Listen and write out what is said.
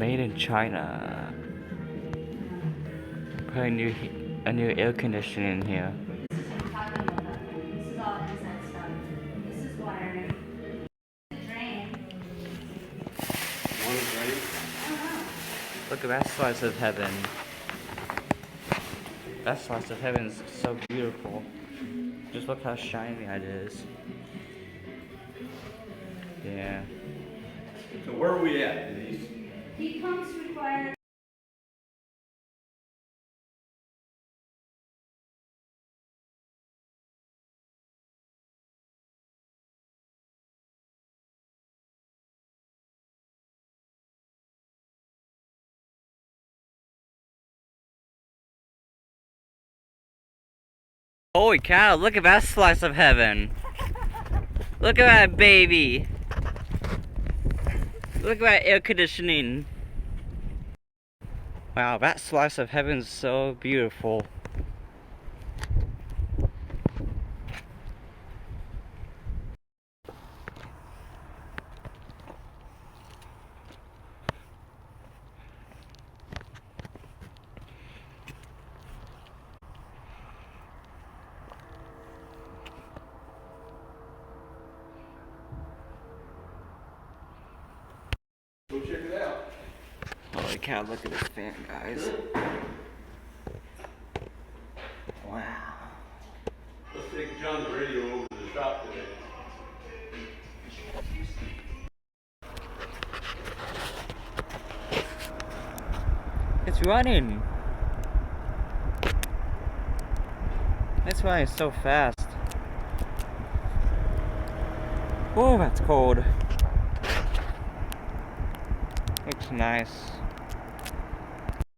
Made in China. Put a new air conditioning in here. This is all inside stuff. This is wiring. The drain. Want a drain? I don't know. Look at that slice of heaven. That slice of heaven is so beautiful. Just look how shiny that is. Yeah. So where are we at, Denise? Heat pumps require. Holy cow, look at that slice of heaven. Look at that baby. Look at that air conditioning. Wow, that slice of heaven is so beautiful. Go check it out. Holy cow, look at this fan, guys. Wow. Let's take John's radio over to the shop today. It's running. It's running so fast. Oh, that's cold. Looks nice.